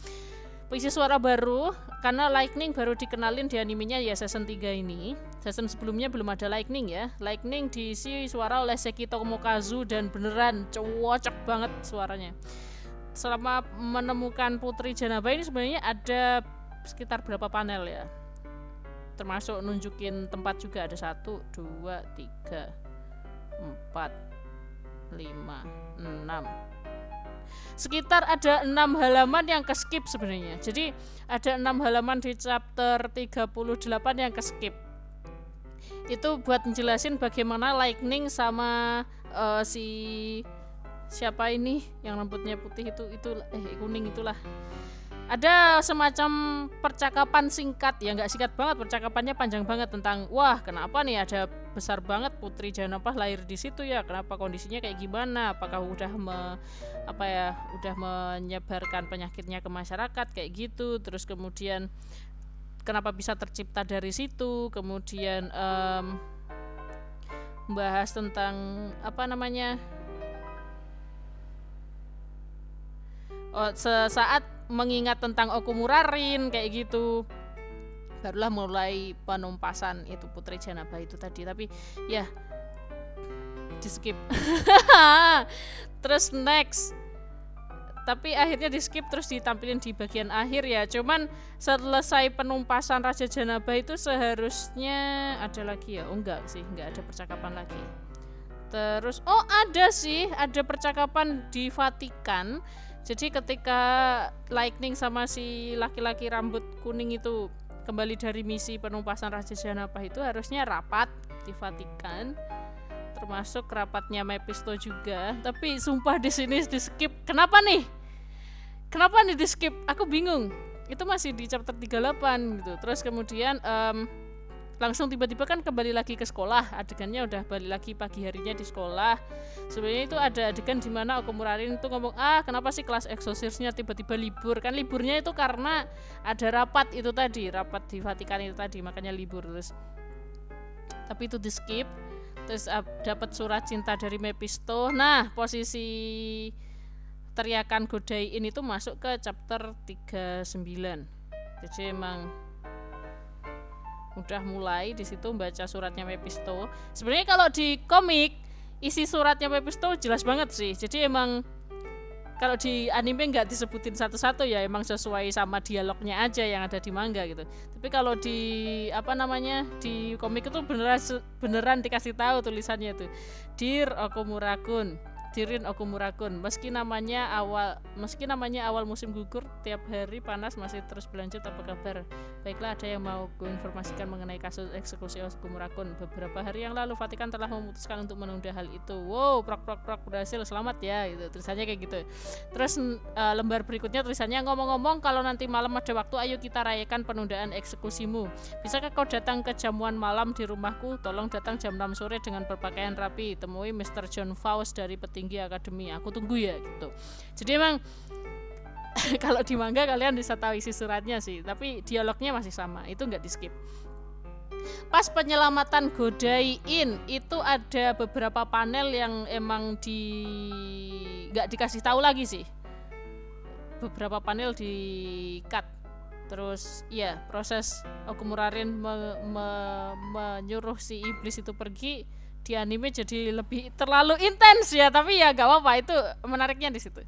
Pengisi suara baru karena Lightning baru dikenalin di animenya ya season 3 ini. Season sebelumnya belum ada Lightning ya. Lightning diisi suara oleh Seki Tomokazu dan beneran cocok banget suaranya. Selama menemukan Putri Janabah ini sebenarnya ada sekitar berapa panel ya? Termasuk nunjukin tempat juga, ada 1, 2, 3, 4, 5, 6. Sekitar ada 6 halaman yang ke skip sebenarnya. Jadi ada 6 halaman di chapter 38 yang ke skip. Itu buat menjelasin bagaimana Lightning sama si siapa ini yang rambutnya putih itu kuning itulah. ada semacam percakapan singkat, ya nggak singkat banget, percakapannya panjang banget tentang wah kenapa nih ada besar banget Putri Janapah lahir di situ ya, kenapa kondisinya kayak gimana, apakah udah udah menyebarkan penyakitnya ke masyarakat kayak gitu, terus kemudian kenapa bisa tercipta dari situ, kemudian membahas tentang sesaat mengingat tentang Okumurarin kayak gitu, barulah mulai penumpasan itu Putri Janapah itu tadi, tapi ya di skip. Terus next, tapi akhirnya di skip terus ditampilin di bagian akhir ya. Cuman selesai penumpasan Raja Janapah itu seharusnya ada lagi ya. Oh enggak sih, enggak ada percakapan lagi. Terus ada percakapan di Vatikan. Jadi ketika Lightning sama si laki-laki rambut kuning itu kembali dari misi penumpasan Raja Janapah itu harusnya rapat di Vatikan, termasuk rapatnya Mephisto juga. Tapi sumpah di sini di skip. Kenapa nih di skip? Aku bingung. Itu masih di chapter 38 gitu. Terus kemudian langsung tiba-tiba kan kembali lagi ke sekolah, adegannya udah balik lagi pagi harinya di sekolah. Sebenarnya itu ada adegan di mana Okumurarin itu ngomong, kenapa sih kelas Exorcisnya tiba-tiba libur? Kan liburnya itu karena ada rapat itu tadi, rapat di Vatikan itu tadi, makanya libur. Terus tapi itu di skip. Terus dapat surat cinta dari Mephisto. Nah, posisi teriakan godain itu masuk ke chapter 39. Jadi emang udah mulai di situ baca suratnya Mephisto. Sebenarnya kalau di komik isi suratnya Mephisto jelas banget sih. Jadi emang kalau di anime nggak disebutin satu-satu ya, emang sesuai sama dialognya aja yang ada di manga gitu. Tapi kalau di di komik itu beneran dikasih tahu tulisannya itu, Dear Okumura-kun, Dirin Okumura-kun, meski namanya awal musim gugur, tiap hari panas masih terus berlanjut, apa kabar? Baiklah, ada yang mau gue informasikan mengenai kasus eksekusi Okumura-kun. Beberapa hari yang lalu Vatikan telah memutuskan untuk menunda hal itu. Wow, prok berhasil, selamat ya gitu. Tulisannya kayak gitu. Terus lembar berikutnya tulisannya, ngomong-ngomong kalau nanti malam ada waktu, ayo kita rayakan penundaan eksekusimu. Bisakah kau datang ke jamuan malam di rumahku? Tolong datang jam 6 sore dengan berpakaian rapi. Temui Mr. John Faust dari petinggi akademi. Aku tunggu ya gitu. Jadi emang kalau di manga kalian bisa tahu isi suratnya sih, tapi dialognya masih sama, itu nggak di skip. Pas penyelamatan Godain itu ada beberapa panel yang emang nggak dikasih tahu lagi sih, beberapa panel di cut. Terus ya proses Okumurarin menyuruh si iblis itu pergi di anime jadi lebih terlalu intens ya, tapi ya gak apa-apa, itu menariknya di situ.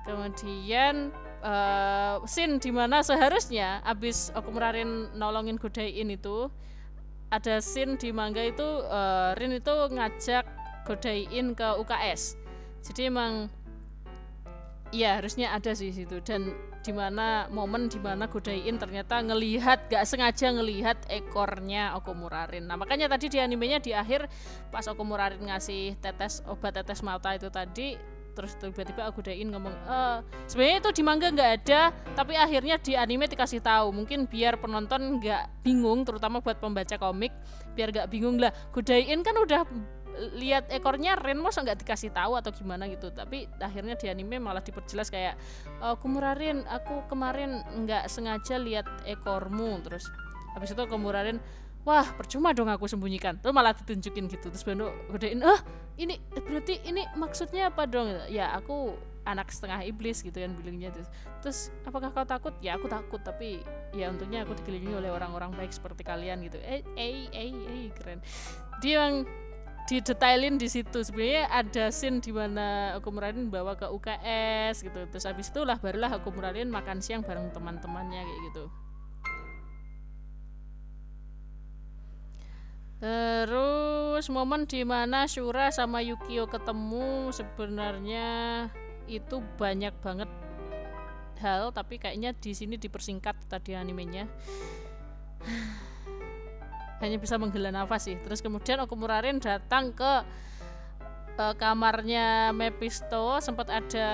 Kemudian scene dimana seharusnya abis Okumurarin nolongin Godain itu, ada scene di manga itu Rin itu ngajak Godain ke UKS. Jadi emang ya harusnya ada sih situ, dan dimana momen dimana Godain ternyata gak sengaja ngelihat ekornya Okumurarin. Nah makanya tadi di animenya di akhir pas Okumurarin ngasih obat tetes mata itu tadi, terus tiba-tiba Godain ngomong sebenarnya itu di manga nggak ada, tapi akhirnya di anime dikasih tahu, mungkin biar penonton nggak bingung, terutama buat pembaca komik biar nggak bingung lah, Godain kan udah lihat ekornya Ren, masa nggak dikasih tahu atau gimana gitu. Tapi akhirnya di anime malah diperjelas kayak Okumurarin, aku kemarin nggak sengaja lihat ekormu. Terus habis itu Okumurarin, wah percuma dong aku sembunyikan, terus malah ditunjukin gitu. Terus baru Godain, ini berarti ini maksudnya apa dong? Ya aku anak setengah iblis gitu kan bilangnya. Terus apakah kau takut? Ya aku takut, tapi ya untungnya aku dikelilingi oleh orang-orang baik seperti kalian gitu. Keren. Dia yang didetailin di situ. Sebenarnya ada scene di mana Okumurarin bawa ke UKS gitu. Terus habis itulah barulah Okumurarin makan siang bareng teman-temannya kayak gitu. Terus momen dimana Shura sama Yukio ketemu, sebenarnya itu banyak banget hal, tapi kayaknya di sini dipersingkat tadi animenya. Hanya bisa menghela nafas sih. Terus kemudian Okumurarin datang ke kamarnya Mephisto, sempat ada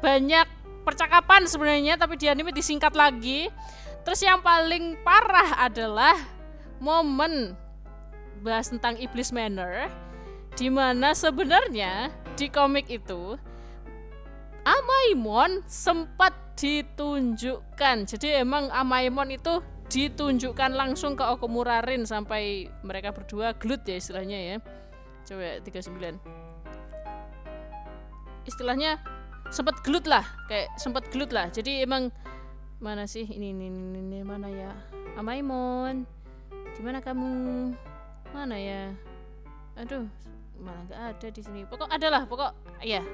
banyak percakapan sebenarnya, tapi di anime disingkat lagi. Terus yang paling parah adalah momen bahas tentang Iblis Manor, di mana sebenarnya di komik itu Amaimon sempat ditunjukkan. Jadi emang Amaimon itu ditunjukkan langsung ke Okumura Rin sampai mereka berdua gelut ya istilahnya ya. Coba 39. Istilahnya sempat gelut lah. Jadi emang mana sih ini mana ya? Amaimon. Di mana kamu? Mana ya? Aduh, malah enggak ada di sini. Pokok ya.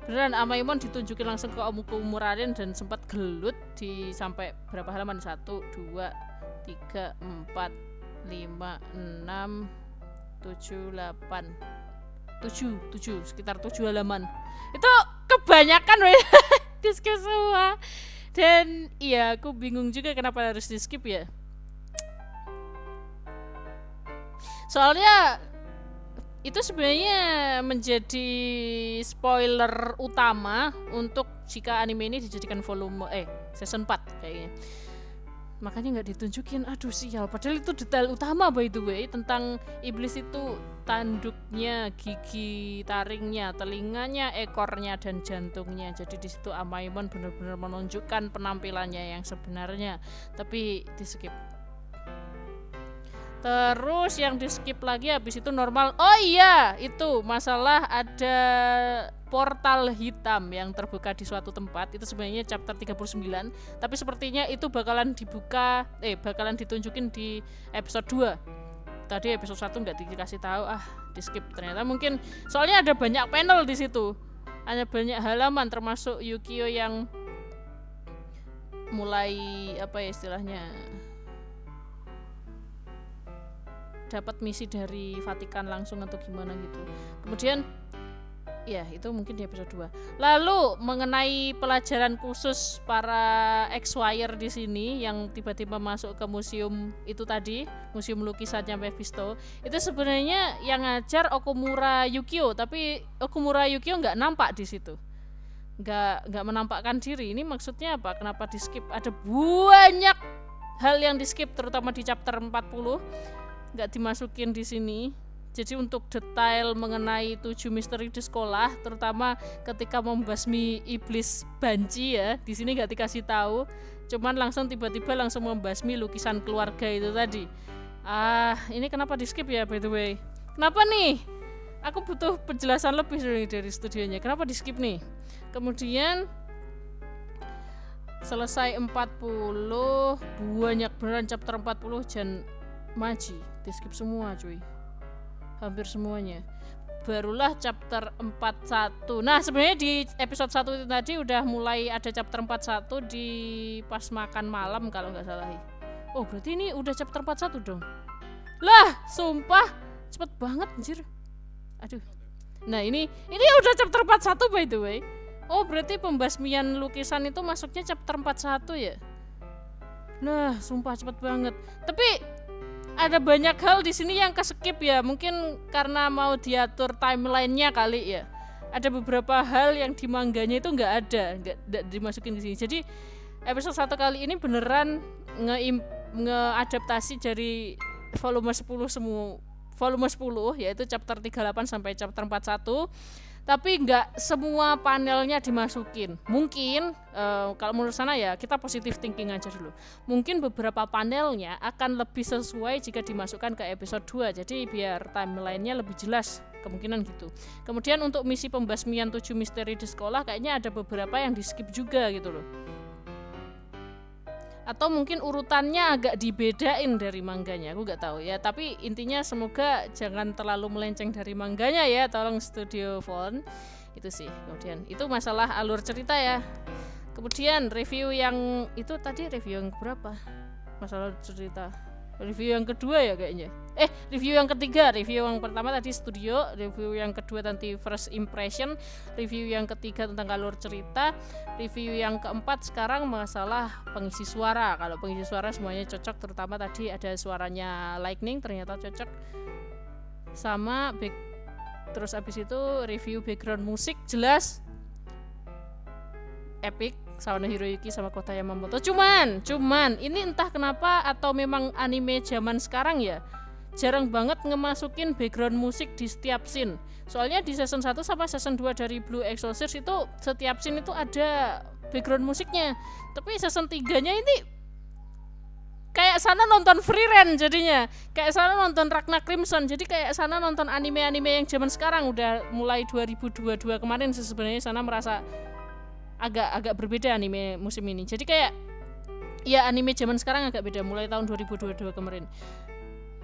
Beneran Amaimon ditunjukin langsung ke Okumura Rin dan sempat gelut di sampai berapa halaman? 1 2 3 4 5 6 7 sekitar 7 halaman. Itu kebanyakan di skip semua. Dan iya, aku bingung juga kenapa harus di skip ya. Soalnya itu sebenarnya menjadi spoiler utama untuk jika anime ini dijadikan season 4 kayaknya. Makanya nggak ditunjukin, aduh sial, padahal itu detail utama by the way tentang iblis itu, tanduknya, gigi taringnya, telinganya, ekornya, dan jantungnya. Jadi di situ Amaimon benar-benar menunjukkan penampilannya yang sebenarnya, tapi di skip. Terus yang di skip lagi habis itu normal. Oh iya, itu masalah ada portal hitam yang terbuka di suatu tempat. Itu sebenarnya chapter 39, tapi sepertinya itu bakalan ditunjukin di episode 2. Tadi episode 1 nggak dikasih tahu, di skip ternyata. Mungkin soalnya ada banyak panel di situ. Ada banyak halaman termasuk Yukio yang mulai istilahnya dapat misi dari Vatikan langsung atau gimana gitu. Kemudian ya itu mungkin di episode 2. Lalu mengenai pelajaran khusus para ex-wire di sini yang tiba-tiba masuk ke museum itu tadi, museum lukisannya Mephisto, itu sebenarnya yang ngajar Okumura Yukio, tapi Okumura Yukio nggak nampak di situ. Nggak menampakkan diri. Ini maksudnya apa? Kenapa di skip? Ada banyak hal yang di skip, terutama di chapter 40. Nggak dimasukin di sini. Jadi untuk detail mengenai 7 misteri di sekolah, terutama ketika membasmi iblis banci ya, di sini nggak dikasih tahu, cuman tiba-tiba langsung membasmi lukisan keluarga itu tadi. Ini kenapa di skip ya by the way? Kenapa nih? Aku butuh penjelasan lebih dari studionya. Kenapa di skip nih? Kemudian selesai 40, banyak beneran chapter 40 Jan Maji di skip semua cuy, hampir semuanya. Barulah chapter 41. Nah sebenarnya di episode 1 itu tadi udah mulai ada chapter 41 di pas makan malam kalau nggak salah. Oh berarti ini udah chapter 41 dong. Lah sumpah cepet banget anjir. Aduh. Nah ini udah chapter 41 by the way. Oh berarti pembasmian lukisan itu masuknya chapter 41 ya. Nah sumpah cepet banget. Tapi ada banyak hal di sini yang ke-skip ya, mungkin karena mau diatur timelinenya kali ya. Ada beberapa hal yang di mangganya itu nggak dimasukin di sini. Jadi episode 1 kali ini beneran ngeadaptasi dari volume 10 yaitu chapter 38 sampai chapter 41. Tapi nggak semua panelnya dimasukin. Mungkin kalau menurut sana ya kita positive thinking aja dulu. Mungkin beberapa panelnya akan lebih sesuai jika dimasukkan ke episode 2. Jadi biar timelinenya lebih jelas, kemungkinan gitu. Kemudian untuk misi pembasmian 7 misteri di sekolah kayaknya ada beberapa yang di skip juga gitu loh. Atau mungkin urutannya agak dibedain dari mangganya, aku nggak tahu ya. Tapi intinya semoga jangan terlalu melenceng dari mangganya ya, tolong Studio Font itu sih. Kemudian itu masalah alur cerita ya. Kemudian review yang itu tadi review yang berapa? Masalah cerita. Review yang kedua ya kayaknya. Review yang ketiga. Review yang pertama tadi studio, review yang kedua nanti first impression, review yang ketiga tentang alur cerita, review yang keempat sekarang masalah pengisi suara. Kalau pengisi suara semuanya cocok, terutama tadi ada suaranya Lightning ternyata cocok. Sama terus abis itu review background musik jelas. epic, Sawano Hiroyuki sama Kota Yamamoto. Cuman ini entah kenapa atau memang anime zaman sekarang ya jarang banget ngemasukin background musik di setiap scene. Soalnya di season 1 sama season 2 dari Blue Exorcist itu setiap scene itu ada background musiknya. Tapi season 3-nya ini kayak sana nonton Free Ren jadinya. Kayak sana nonton Ragna Crimson. Jadi kayak sana nonton anime-anime yang zaman sekarang udah mulai 2022 kemarin sebenarnya sana merasa agak berbeda anime musim ini. Jadi kayak ya anime zaman sekarang agak beda mulai tahun 2022 kemarin.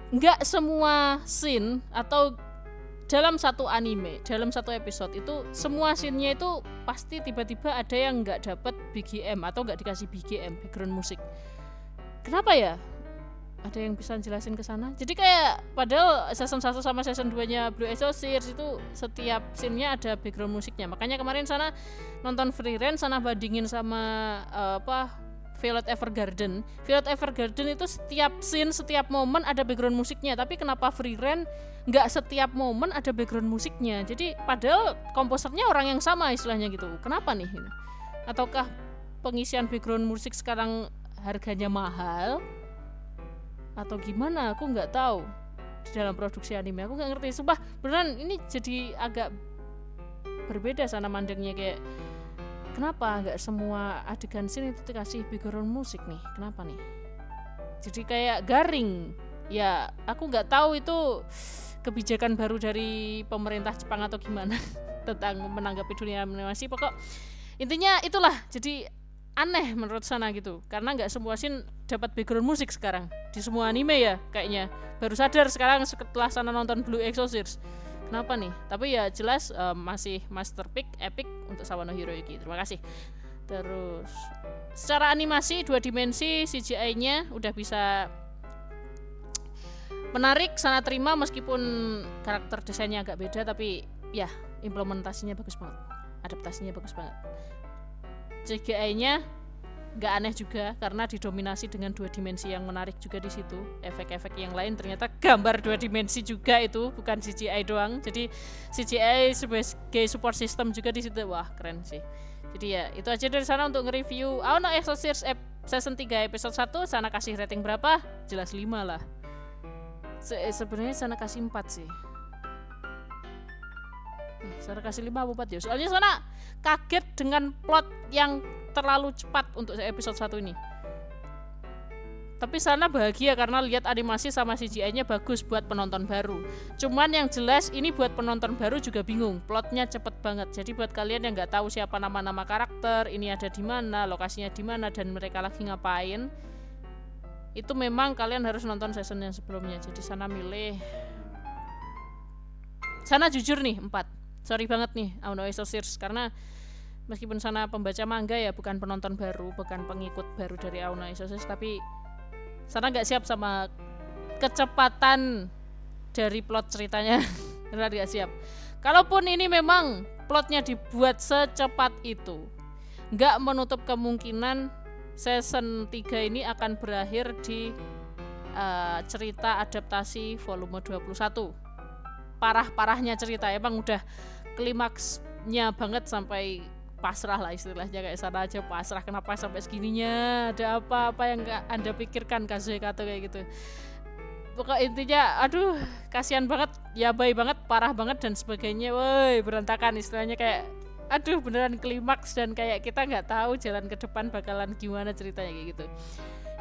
Nggak semua scene atau dalam satu anime, dalam satu episode itu semua scene-nya itu pasti tiba-tiba ada yang nggak dapat BGM atau nggak dikasih BGM, background musik. Kenapa ya? Ada yang bisa jelasin ke sana? Jadi kayak padahal season 1 sama season 2-nya Blue Exorcist itu setiap scene-nya ada background musiknya. Makanya kemarin sana nonton Free Ren sana bandingin sama Violet Evergarden. Violet Evergarden itu setiap scene, setiap momen ada background musiknya. Tapi kenapa Free Ren nggak setiap momen ada background musiknya? Jadi padahal komposernya orang yang sama istilahnya gitu. Kenapa nih? Ataukah pengisian background musik sekarang harganya mahal? Atau gimana, aku nggak tahu. Di dalam produksi anime aku nggak ngerti. Sumpah beneran ini jadi agak berbeda sana mandangnya. Kayak kenapa nggak semua adegan scene itu dikasih background musik nih? Kenapa nih? Jadi kayak garing. Ya aku nggak tahu itu kebijakan baru dari pemerintah Jepang atau gimana tentang menanggapi dunia animasi. Pokok intinya itulah, jadi aneh menurut sana gitu, karena nggak semua scene dapat background musik sekarang di semua anime ya kayaknya. Baru sadar sekarang setelah sana nonton Blue Exorcist. Kenapa nih? Tapi ya jelas masih masterpiece epic untuk Sawano Hiroyuki. Terima kasih. Terus secara animasi 2 dimensi CGI-nya udah bisa menarik, sana terima meskipun karakter desainnya agak beda, tapi ya implementasinya bagus banget, adaptasinya bagus banget. CGI-nya nggak aneh juga karena didominasi dengan 2 dimensi yang menarik juga di situ. Efek-efek yang lain ternyata gambar 2 dimensi juga itu, bukan CGI doang. Jadi CGI sebagai support system juga di situ. Wah, keren sih. Jadi ya, itu aja dari sana untuk nge-review Sawano Exorcist season 3 episode 1. Sana kasih rating berapa? Jelas 5 lah. Sebenarnya sana kasih 4 sih. Sana kasih 5 apa 4 ya? Soalnya sana kaget dengan plot yang terlalu cepat untuk episode 1 ini. Tapi sana bahagia karena lihat animasi sama CGI-nya bagus buat penonton baru. Cuman yang jelas ini buat penonton baru juga bingung, plotnya cepet banget. Jadi buat kalian yang nggak tahu siapa nama-nama karakter, ini ada di mana, lokasinya di mana, dan mereka lagi ngapain, itu memang kalian harus nonton season yang sebelumnya. Jadi sana milih, sana jujur nih 4. Sorry banget nih Sawano Exorcist, karena meskipun sana pembaca manga ya, bukan penonton baru, bukan pengikut baru dari Sawano Exorcist, tapi sana nggak siap sama kecepatan dari plot ceritanya. Benar nggak siap. Kalaupun ini memang plotnya dibuat secepat itu, nggak menutup kemungkinan season 3 ini akan berakhir di cerita adaptasi volume 21. Parah-parahnya cerita, emang udah klimaksnya banget sampai pasrah lah istilahnya, kayak sana aja pasrah, kenapa sampai segininya, ada apa yang gak Anda pikirkan Kazuya Kato kayak gitu. Pokok intinya aduh kasihan banget, yabai banget, parah banget dan sebagainya, woi berantakan istilahnya, kayak aduh beneran klimaks dan kayak kita nggak tahu jalan ke depan bakalan gimana ceritanya kayak gitu.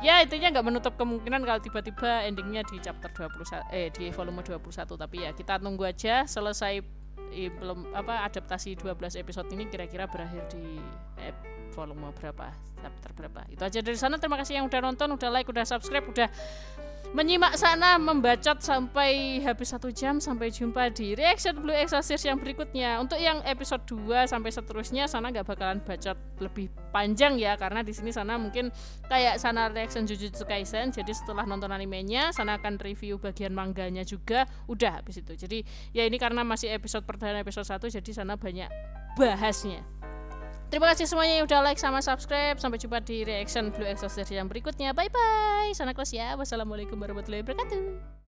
Ya intinya nggak menutup kemungkinan kalau tiba-tiba endingnya di chapter 21 di volume 21, tapi ya kita tunggu aja selesai belum adaptasi 12 episode ini kira-kira berakhir di volume berapa, chapter berapa. Itu aja dari sana. Terima kasih yang udah nonton, udah like, udah subscribe, udah menyimak sana membacot sampai habis 1 jam. Sampai jumpa di reaction Blue Exorcist yang berikutnya. Untuk yang episode 2 sampai seterusnya sana nggak bakalan bacot lebih panjang ya, karena di sini sana mungkin kayak sana reaction Jujutsu Kaisen. Jadi setelah nonton animenya sana akan review bagian manganya juga, udah habis itu. Jadi ya ini karena masih episode perdana episode 1, jadi sana banyak bahasnya. Terima kasih semuanya yang udah like sama subscribe. Sampai jumpa di reaction Blue Exorcist yang berikutnya. Bye bye. Sana close ya. Wassalamualaikum warahmatullahi wabarakatuh.